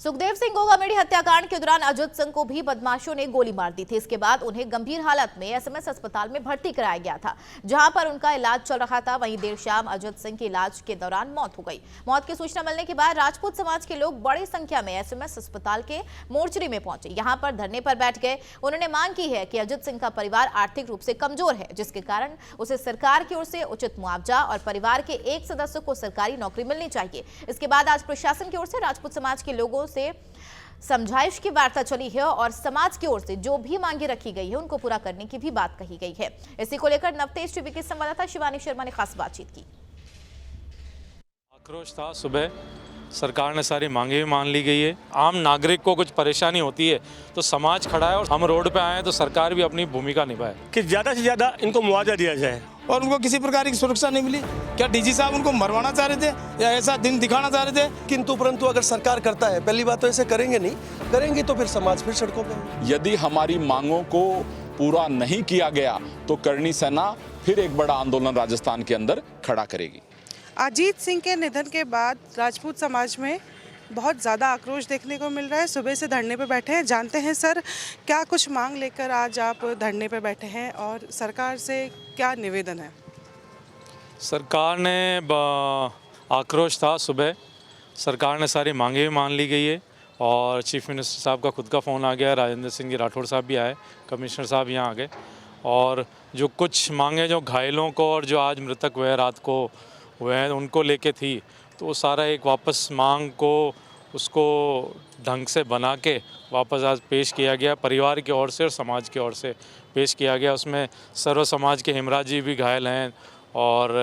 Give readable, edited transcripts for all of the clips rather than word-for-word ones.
सुखदेव सिंह गोगामेडी हत्याकांड के दौरान अजित सिंह को भी बदमाशों ने गोली मार दी थी। इसके बाद उन्हें गंभीर हालत में एसएमएस अस्पताल में भर्ती कराया गया था, जहां पर उनका इलाज चल रहा था। वहीं देर शाम अजित सिंह के इलाज के दौरान मौत हो गई। मौत की सूचना मिलने के बाद राजपूत समाज के लोग बड़ी संख्या में एसएमएस अस्पताल के मोर्चरी में पहुंचे, यहां पर धरने पर बैठ गए। उन्होंने मांग की है कि अजित सिंह का परिवार आर्थिक रूप से कमजोर है, जिसके कारण उसे सरकार की ओर से उचित मुआवजा और परिवार के एक सदस्य को सरकारी नौकरी मिलनी चाहिए। इसके बाद आज प्रशासन की ओर से राजपूत समाज के लोगों से समझाइश की वार्ता चली है और समाज की ओर से जो भी मांगे रखी गई है उनको पूरा करने की भी बात कही गई है। इसी को लेकर नवतेज टीवी की संवाददाता शिवानी शर्मा ने खास बातचीत की। आक्रोश था, सुबह सरकार ने सारी मांगे भी मान ली गई है। आम नागरिक को कुछ परेशानी होती है तो समाज खड़ा है और हम रोड पे आए हैं तो सरकार भी अपनी भूमिका निभाए कि ज़्यादा से ज़्यादा इनको मुआवजा दिया जाए। और उनको किसी प्रकार की सुरक्षा नहीं मिली। क्या डीजी साहब उनको मरवाना चाह रहे थे या ऐसा दिन दिखाना चाह रहे थे? किंतु परंतु अगर सरकार करता है, पहली बात तो ऐसे करेंगे नहीं, करेंगे तो फिर समाज फिर सड़कों पे। यदि हमारी मांगों को पूरा नहीं किया गया तो करणी सेना फिर एक बड़ा आंदोलन राजस्थान के अंदर खड़ा करेगी। अजीत सिंह के निधन के बाद राजपूत समाज में बहुत ज़्यादा आक्रोश देखने को मिल रहा है। सुबह से धरने पे बैठे हैं। जानते हैं सर, क्या कुछ मांग लेकर आज आप धरने पे बैठे हैं और सरकार से क्या निवेदन है? सरकार ने आक्रोश था, सुबह सरकार ने सारी मांगे भी मान ली गई है और चीफ मिनिस्टर साहब का खुद का फ़ोन आ गया, राजेंद्र सिंह जी राठौड़ साहब भी आए, कमिश्नर साहब यहाँ आ गए और जो कुछ मांगे जो घायलों को और जो आज मृतक हुए रात को हुए हैं उनको लेके थी, तो वो सारा एक वापस मांग को उसको ढंग से बना के वापस आज पेश किया गया। परिवार की ओर से और समाज की ओर से पेश किया गया। उसमें सर्व समाज के हिमराज जी भी घायल हैं और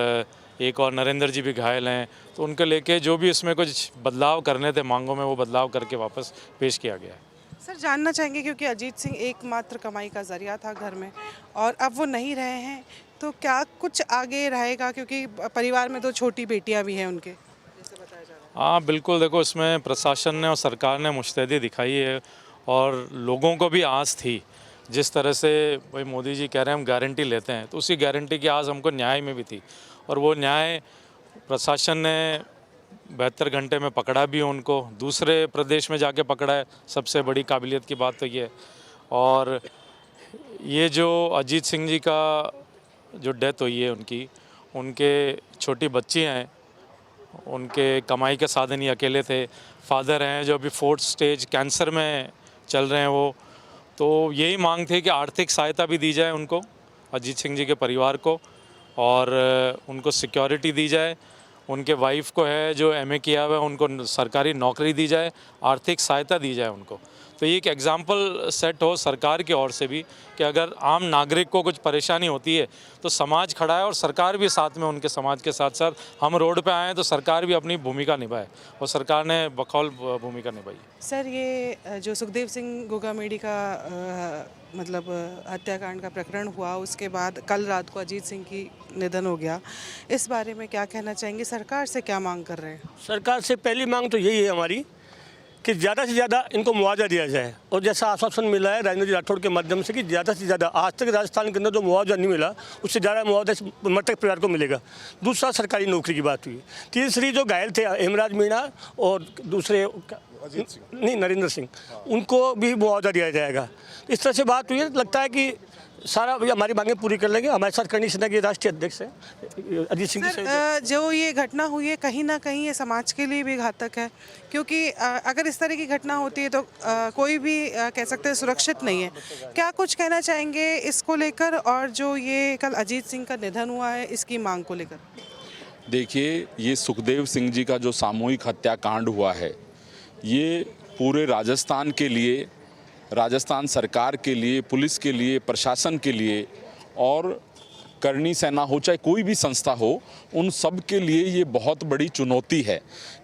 एक और नरेंद्र जी भी घायल हैं, तो उनके लेके जो भी इसमें कुछ बदलाव करने थे मांगों में, वो बदलाव करके वापस पेश किया गया है। सर, जानना चाहेंगे क्योंकि अजीत सिंह एकमात्र कमाई का जरिया था घर में और अब वो नहीं रहे हैं, तो क्या कुछ आगे रहेगा? क्योंकि परिवार में 2 छोटी बेटियां भी हैं उनके, जैसे बताया जा रहा है। हाँ बिल्कुल, देखो इसमें प्रशासन ने और सरकार ने मुस्तैदी दिखाई है और लोगों को भी आस थी। जिस तरह से भाई मोदी जी कह रहे हैं हम गारंटी लेते हैं, तो उसी गारंटी की आस हमको न्याय में भी थी और वो न्याय प्रशासन ने 72 घंटे में पकड़ा भी उनको, दूसरे प्रदेश में जाके पकड़ा है। सबसे बड़ी काबिलियत की बात तो ये है। और ये जो अजीत सिंह जी का जो डेथ हुई है उनके छोटी बच्ची हैं, उनके कमाई के साधन ही अकेले थे। फादर हैं जो अभी 4th स्टेज कैंसर में चल रहे हैं वो, तो यही मांग थी कि आर्थिक सहायता भी दी जाए उनको, अजीत सिंह जी के परिवार को, और उनको सिक्योरिटी दी जाए। उनके वाइफ को है जो MA किया हुआ है, उनको सरकारी नौकरी दी जाए, आर्थिक सहायता दी जाए उनको। तो ये एक एग्जाम्पल सेट हो सरकार की ओर से भी कि अगर आम नागरिक को कुछ परेशानी होती है तो समाज खड़ा है और सरकार भी साथ में उनके समाज के साथ साथ हम रोड पे आए हैं तो सरकार भी अपनी भूमिका निभाए और सरकार ने बकौल भूमिका निभाई। सर, ये जो सुखदेव सिंह गोगामेडी का मतलब हत्याकांड का प्रकरण हुआ, उसके बाद कल रात को अजीत सिंह की निधन हो गया, इस बारे में क्या कहना चाहेंगे? सरकार से क्या मांग कर रहे हैं? सरकार से पहली मांग तो यही है हमारी कि ज़्यादा से ज़्यादा इनको मुआवजा दिया जाए और जैसा आश्वासन मिला है राजेंद्र जी राठौड़ के माध्यम से कि ज़्यादा से ज़्यादा, आज तक राजस्थान के अंदर जो मुआवजा नहीं मिला उससे ज़्यादा मुआवजा मृतक परिवार को मिलेगा। दूसरा, सरकारी नौकरी की बात हुई। तीसरी, जो घायल थे हेमराज मीणा और दूसरे नरेंद्र सिंह, उनको भी मुआवजा दिया जाएगा। इस तरह से बात हुई है। लगता है कि सारा हमारी मांगें पूरी कर लेंगे। हमारे साथ करणी सेना के राष्ट्रीय अध्यक्ष हैं अजीत सिंह जी। जो ये घटना हुई है, कहीं ना कहीं ये समाज के लिए भी घातक है, क्योंकि अगर इस तरह की घटना होती है तो कोई भी कह सकते हैं सुरक्षित नहीं है। क्या कुछ कहना चाहेंगे इसको लेकर, और जो ये कल अजीत सिंह का निधन हुआ है इसकी मांग को लेकर? देखिए, ये सुखदेव सिंह जी का जो सामूहिक हत्याकांड हुआ है, ये पूरे राजस्थान के लिए, राजस्थान सरकार के लिए, पुलिस के लिए, प्रशासन के लिए और करणी सेना हो चाहे कोई भी संस्था हो, उन सब के लिए ये बहुत बड़ी चुनौती है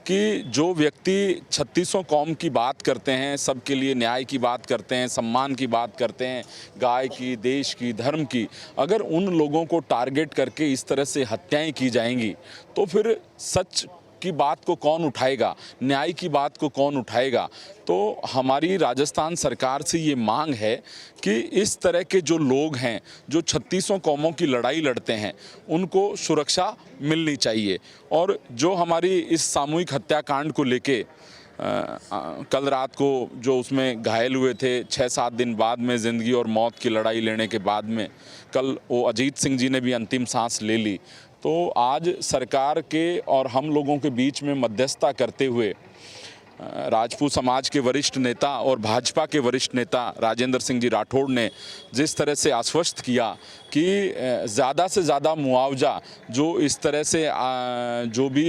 कि जो व्यक्ति 3600 कौम की बात करते हैं, सबके लिए न्याय की बात करते हैं, सम्मान की बात करते हैं, गाय की, देश की, धर्म की, अगर उन लोगों को टारगेट करके इस तरह से हत्याएं की जाएंगी तो फिर सच की बात को कौन उठाएगा, न्याय की बात को कौन उठाएगा। तो हमारी राजस्थान सरकार से ये मांग है कि इस तरह के जो लोग हैं जो 3600 कौमों की लड़ाई लड़ते हैं उनको सुरक्षा मिलनी चाहिए। और जो हमारी इस सामूहिक हत्याकांड को लेके कल रात को जो उसमें घायल हुए थे, 6-7 दिन बाद में ज़िंदगी और मौत की लड़ाई लड़ने के बाद में कल वो अजीत सिंह जी ने भी अंतिम सांस ले ली। तो आज सरकार के और हम लोगों के बीच में मध्यस्थता करते हुए राजपूत समाज के वरिष्ठ नेता और भाजपा के वरिष्ठ नेता राजेंद्र सिंह जी राठौड़ ने जिस तरह से आश्वस्त किया कि ज़्यादा से ज़्यादा मुआवजा जो इस तरह से जो भी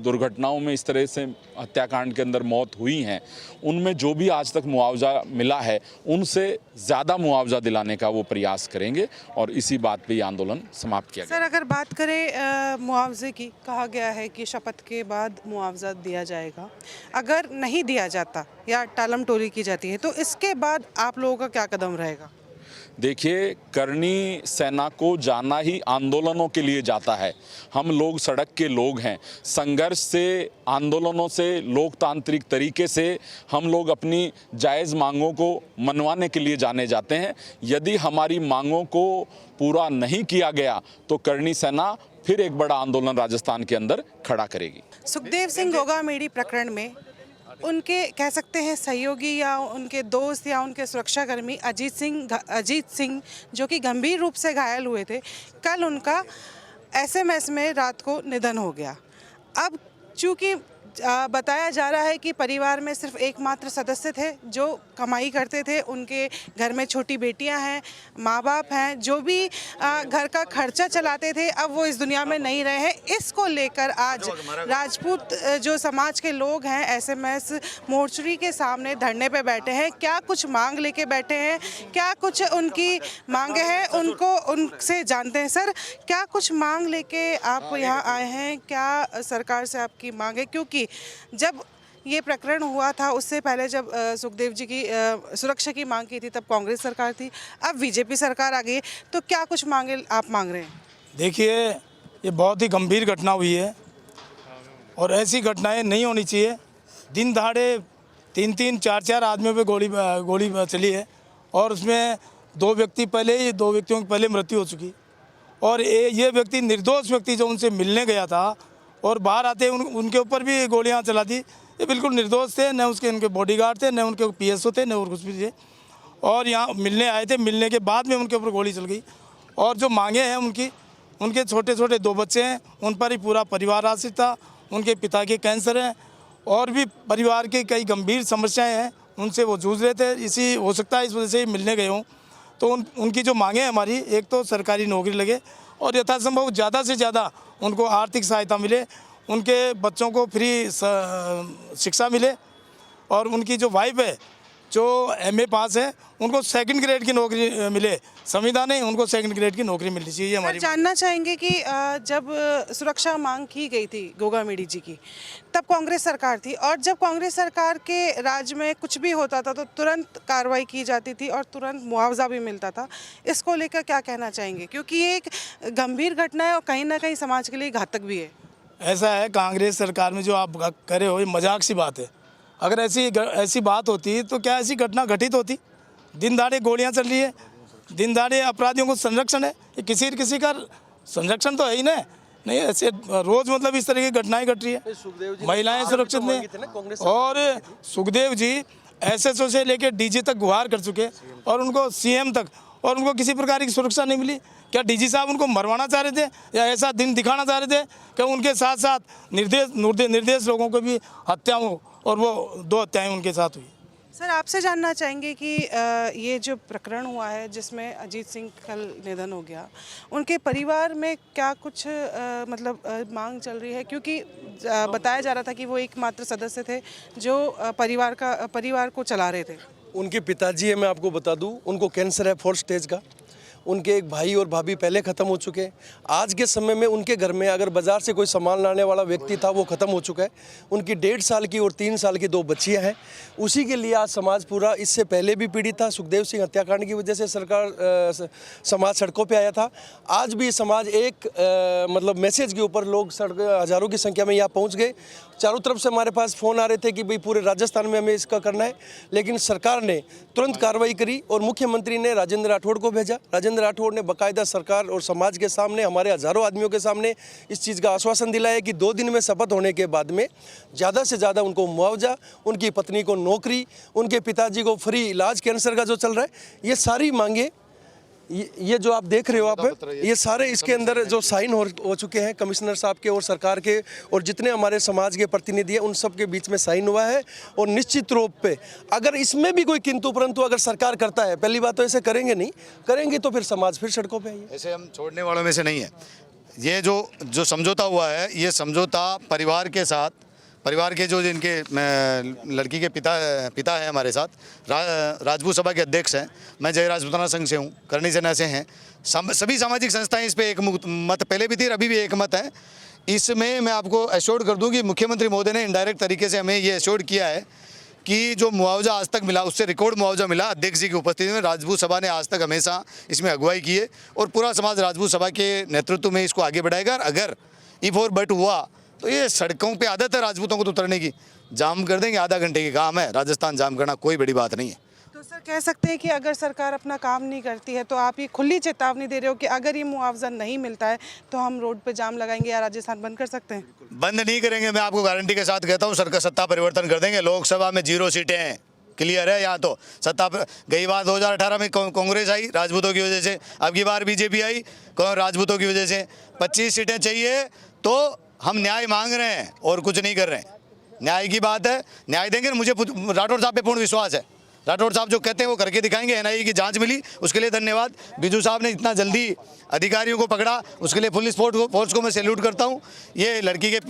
दुर्घटनाओं में इस तरह से हत्याकांड के अंदर मौत हुई हैं, उनमें जो भी आज तक मुआवजा मिला है उनसे ज़्यादा मुआवजा दिलाने का वो प्रयास करेंगे और इसी बात पे ये आंदोलन समाप्त किया गया। सर, अगर बात करें मुआवजे की, कहा गया है कि शपथ के बाद मुआवजा दिया जाएगा। अगर नहीं दिया जाता या टालम टोली की जाती है तो इसके बाद आप लोगों का क्या कदम रहेगा? देखिए, करनी सेना को जाना ही आंदोलनों के लिए जाता है। हम लोग सड़क के लोग हैं। संघर्ष से, आंदोलनों से, लोकतांत्रिक तरीके से हम लोग अपनी जायज़ मांगों को मनवाने के लिए जाने जाते हैं। यदि हमारी मांगों को पूरा नहीं किया गया तो करनी सेना फिर एक बड़ा आंदोलन राजस्थान के अंदर खड़ा करेगी। सुखदेव सिंह गोगामेडी प्रकरण में उनके कह सकते हैं सहयोगी या उनके दोस्त या उनके सुरक्षाकर्मी अजीत सिंह जो कि गंभीर रूप से घायल हुए थे, कल उनका एसएमएस में रात को निधन हो गया। अब चूँकि बताया जा रहा है कि परिवार में सिर्फ एकमात्र सदस्य थे जो कमाई करते थे, उनके घर में छोटी बेटियां हैं, माँ बाप हैं, जो भी घर का खर्चा चलाते थे, अब वो इस दुनिया में नहीं रहे हैं। इसको लेकर आज राजपूत जो समाज के लोग हैं एसएमएस मोर्चरी के सामने धरने पे बैठे हैं। क्या कुछ मांग लेके बैठे हैं, क्या कुछ उनकी मांगे हैं, उनको उनसे जानते हैं। सर, क्या कुछ मांग लेके आप यहाँ आए हैं, क्या सरकार से आपकी मांग है? क्योंकि जब ये प्रकरण हुआ था उससे पहले जब सुखदेव जी की सुरक्षा की मांग की थी तब कांग्रेस सरकार थी, अब बीजेपी सरकार आ गई है, तो क्या कुछ मांगे आप मांग रहे हैं? देखिए, ये बहुत ही गंभीर घटना हुई है और ऐसी घटनाएं नहीं होनी चाहिए। दिन दहाड़े 3-3, 4-4 आदमियों पे गोली चली है और उसमें दो व्यक्तियों की पहले मृत्यु हो चुकी और ये व्यक्ति निर्दोष व्यक्ति जो उनसे मिलने गया था और बाहर आते उनके ऊपर भी गोलियां चला दी। ये बिल्कुल निर्दोष थे, न उनके बॉडीगार्ड थे, न उनके पीएसओ थे, न और कुछ भी थे और यहाँ मिलने आए थे। मिलने के बाद में उनके ऊपर गोली चल गई और जो मांगे हैं उनके छोटे छोटे 2 बच्चे हैं, उन पर ही पूरा परिवार आश्रित था। उनके पिता के कैंसर हैं और भी परिवार के कई गंभीर समस्याएँ हैं, उनसे वो जूझ रहे थे। इसी हो सकता है इस वजह से ही मिलने गए हों। तो उनकी जो मांगे हैं हमारी, एक तो सरकारी नौकरी लगे और यथासंभव ज़्यादा से ज़्यादा उनको आर्थिक सहायता मिले, उनके बच्चों को फ्री शिक्षा मिले और उनकी जो वाइफ है जो MA पास है उनको 2nd ग्रेड की नौकरी मिले। संविधान नहीं, उनको 2nd ग्रेड की नौकरी मिलनी चाहिए। हमारी जानना चाहेंगे कि जब सुरक्षा मांग की गई थी गोगामेडी जी की, तब कांग्रेस सरकार थी और जब कांग्रेस सरकार के राज में कुछ भी होता था तो तुरंत कार्रवाई की जाती थी और तुरंत मुआवजा भी मिलता था। इसको लेकर क्या कहना चाहेंगे? क्योंकि ये एक गंभीर घटना है और कहीं ना कहीं समाज के लिए घातक भी है। ऐसा है, कांग्रेस सरकार में जो आप कह रहे हो ये मजाक सी बात है। अगर ऐसी बात होती तो क्या ऐसी घटना घटित होती? दिन दहाड़े गोलियां चल रही है, दिन दहाड़े अपराधियों को संरक्षण है, ये किसी का संरक्षण तो है ही नहीं। ऐसे रोज मतलब इस तरह की घटनाएं घट रही है, महिलाएं सुरक्षित नहीं। और सुखदेव जी SSO से लेकर DG तक गुहार कर चुके और उनको CM तक, और उनको किसी प्रकार की सुरक्षा नहीं मिली। क्या DG साहब उनको मरवाना चाह रहे थे या ऐसा दिन दिखाना चाह रहे थे कि उनके साथ साथ निर्देश लोगों को भी हत्या हो और वो 2 हत्याएं उनके साथ हुई? सर, आपसे जानना चाहेंगे कि ये जो प्रकरण हुआ है जिसमें अजीत सिंह कल निधन हो गया, उनके परिवार में क्या कुछ मांग चल रही है? क्योंकि बताया जा रहा था कि वो एकमात्र सदस्य थे जो परिवार को चला रहे थे। उनके पिताजी है, मैं आपको बता दूं, उनको कैंसर है 4th स्टेज का। उनके एक भाई और भाभी पहले ख़त्म हो चुके हैं। आज के समय में उनके घर में अगर बाज़ार से कोई सामान लाने वाला व्यक्ति था वो ख़त्म हो चुका है। उनकी 1.5 साल की और 3 साल की 2 बच्चियां हैं। उसी के लिए आज समाज पूरा इससे पहले भी पीड़ित था। सुखदेव सिंह हत्याकांड की वजह से समाज सड़कों पे आया था। आज भी समाज एक मैसेज के ऊपर लोग हज़ारों की संख्या में यहाँ पहुँच गए। चारों तरफ से हमारे पास फ़ोन आ रहे थे कि भाई पूरे राजस्थान में हमें इसका करना है, लेकिन सरकार ने तुरंत कार्रवाई करी और मुख्यमंत्री ने राजेंद्र राठौड़ को भेजा। राजेंद्र राजेंद्र राठौड़ ने बाकायदा सरकार और समाज के सामने, हमारे हज़ारों आदमियों के सामने इस चीज़ का आश्वासन दिलाया कि 2 दिन में शपथ होने के बाद में ज़्यादा से ज़्यादा उनको मुआवजा, उनकी पत्नी को नौकरी, उनके पिताजी को फ्री इलाज कैंसर का जो चल रहा है, ये सारी मांगे, ये जो आप देख रहे हो आप, ये सारे इसके अंदर जो साइन हो चुके हैं कमिश्नर साहब के और सरकार के और जितने हमारे समाज के प्रतिनिधि हैं उन सब के बीच में साइन हुआ है। और निश्चित रूप पे अगर इसमें भी कोई किंतु परंतु अगर सरकार करता है, पहली बात तो ऐसे करेंगे तो फिर समाज फिर सड़कों पे आएगी। ऐसे हम छोड़ने वालों में से नहीं है। ये जो समझौता हुआ है, ये समझौता परिवार के साथ, परिवार के जो जिनके लड़की के पिता हैं हमारे साथ, राजपूत सभा के अध्यक्ष हैं, मैं जय राजपूताना संघ से हूँ, करनी सेना से हैं, सभी सामाजिक संस्थाएं इस पे एक मत पहले भी थी और अभी भी एक मत है। इसमें मैं आपको एश्योर्ड कर दूं कि मुख्यमंत्री महोदय ने इनडायरेक्ट तरीके से हमें ये एश्योर्ड किया है कि जो मुआवजा आज तक मिला उससे रिकॉर्ड मुआवजा मिला। अध्यक्ष जी की उपस्थिति में राजपूत सभा ने आज तक हमेशा इसमें अगुवाई की है और पूरा समाज राजपूत सभा के नेतृत्व में इसको आगे बढ़ाएगा। अगर इफ और बट हुआ तो ये सड़कों पे आदत है राजपूतों को तो उतरने की, जाम कर देंगे, आधा घंटे की काम है, राजस्थान जाम करना कोई बड़ी बात नहीं है। तो सर कह सकते हैं कि अगर सरकार अपना काम नहीं करती है तो आप ये खुली चेतावनी दे रहे हो कि अगर ये मुआवजा नहीं मिलता है तो हम रोड पे जाम लगाएंगे या राजस्थान बंद कर सकते हैं? बंद नहीं करेंगे, मैं आपको गारंटी के साथ कहता हूँ। सरकार सत्ता परिवर्तन कर देंगे। लोकसभा में 0 सीटें हैं, क्लियर है। यहाँ तो सत्ता गई बार 2018 में कांग्रेस आई राजपूतों की वजह से, अब की बार बीजेपी आई राजपूतों की वजह से। 25 सीटें चाहिए तो हम न्याय मांग रहे हैं और कुछ नहीं कर रहे हैं। न्याय की बात है, न्याय देंगे। मुझे राठौड़ साहब पे पूर्ण विश्वास है, राठौड़ साहब जो कहते हैं वो करके दिखाएंगे। एनआईए की जांच मिली, उसके लिए धन्यवाद। बिजू साहब ने इतना जल्दी अधिकारियों को पकड़ा, उसके लिए पुलिस फोर्स को मैं सैल्यूट करता हूँ। ये लड़की के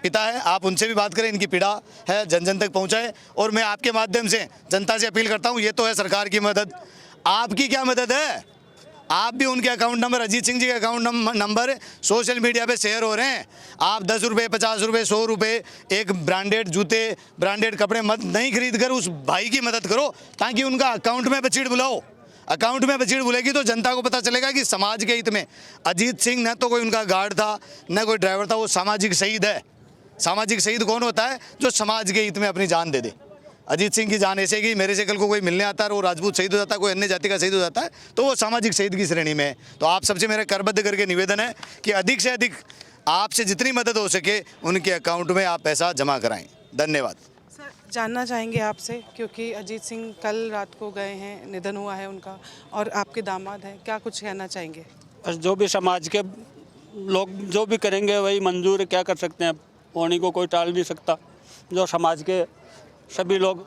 पिता है, आप उनसे भी बात करें, इनकी पीड़ा है जन जन तक पहुँचाएं। और मैं आपके माध्यम से जनता से अपील करता हूँ, ये तो है सरकार की मदद, आपकी क्या मदद है? आप भी उनके अकाउंट नंबर, अजीत सिंह जी के अकाउंट नंबर सोशल मीडिया पे शेयर हो रहे हैं। आप 10 रुपये, 50 रुपये, 100 रुपये एक ब्रांडेड जूते, ब्रांडेड कपड़े मत नहीं खरीद कर उस भाई की मदद करो, ताकि उनका अकाउंट में बचीड़ बुलाओ। अकाउंट में बचीड़ बुलेगी तो जनता को पता चलेगा कि समाज के हित में अजीत सिंह न तो कोई उनका गार्ड था न कोई ड्राइवर था, वो सामाजिक शहीद है। सामाजिक शहीद कौन होता है? जो समाज के हित में अपनी जान दे दे। अजीत सिंह की जान ऐसे कि मेरे से कल को कोई मिलने आता है और वो राजपूत शहीद हो जाता है, कोई अन्य जाति का शहीद हो जाता है, तो वो सामाजिक शहीद की श्रेणी में है। तो आप सबसे मेरा करबद्ध करके निवेदन है कि अधिक से अधिक आपसे जितनी मदद हो सके उनके अकाउंट में आप पैसा जमा कराएं। धन्यवाद। सर जानना चाहेंगे आपसे, क्योंकि अजीत सिंह कल रात को गए हैं, निधन हुआ है उनका, और आपके दामाद हैं, क्या कुछ कहना चाहेंगे? बस जो भी समाज के लोग जो भी करेंगे वही मंजूर है, क्या कर सकते हैं। होने को कोई टाल नहीं सकता। जो समाज के सभी लोग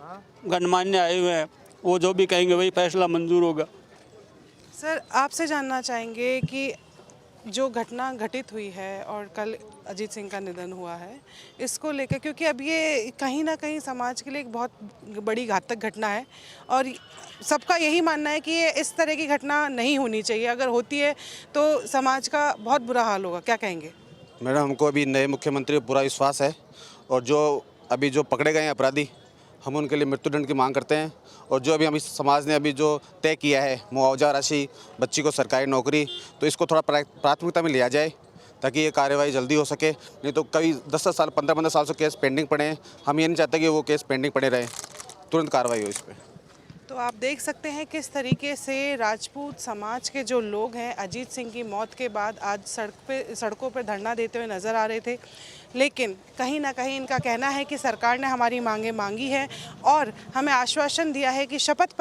गणमान्य आए हुए हैं, वो जो भी कहेंगे वही फैसला मंजूर होगा। सर आपसे जानना चाहेंगे कि जो घटना घटित हुई है और कल अजीत सिंह का निधन हुआ है, इसको लेकर, क्योंकि अब ये कहीं ना कहीं समाज के लिए एक बहुत बड़ी घातक घटना है और सबका यही मानना है कि ये इस तरह की घटना नहीं होनी चाहिए, अगर होती है तो समाज का बहुत बुरा हाल होगा, क्या कहेंगे? मैडम, हमको अभी नए मुख्यमंत्री पर पूरा विश्वास है और जो अभी जो पकड़े गए हैं अपराधी, हम उनके लिए मृत्युदंड की मांग करते हैं। और जो अभी हम इस समाज ने अभी जो तय किया है मुआवजा राशि, बच्ची को सरकारी नौकरी, तो इसको थोड़ा प्राथमिकता में लिया जाए ताकि ये कार्रवाई जल्दी हो सके। नहीं तो कई 10 साल 15 साल से केस पेंडिंग पड़े हैं। हम ये नहीं चाहते कि वो केस पेंडिंग पड़े रहे, तुरंत कार्रवाई हो इस पर। तो आप देख सकते हैं किस तरीके से राजपूत समाज के जो लोग हैं अजीत सिंह की मौत के बाद आज सड़कों पर धरना देते हुए नज़र आ रहे थे। लेकिन कहीं ना कहीं इनका कहना है कि सरकार ने हमारी मांगें मांगी हैं और हमें आश्वासन दिया है कि शपथ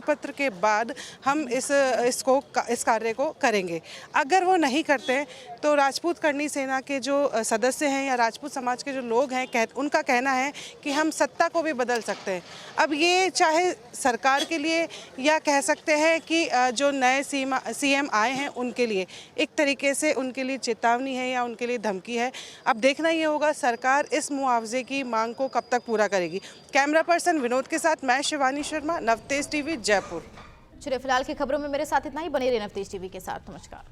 पत्र के बाद हम इस कार्य को करेंगे। अगर वो नहीं करते तो राजपूत करनी सेना के जो सदस्य हैं या राजपूत समाज के जो लोग हैं उनका कहना है कि हम सत्ता को भी बदल सकते हैं। अब ये चाहे सरकार के लिए या कह सकते हैं कि जो नए सीएम आए हैं उनके लिए एक तरीके से उनके लिए चेतावनी है या उनके लिए धमकी है। अब देखना ये होगा सरकार इस मुआवजे की मांग को कब तक पूरा करेगी। कैमरा पर्सन विनोद के साथ मैं शिवानी शर्मा, नवतेज टीवी, जयपुर। चलिए फिलहाल की खबरों में मेरे साथ इतना ही। बने रहे नवतेज टीवी के साथ। नमस्कार।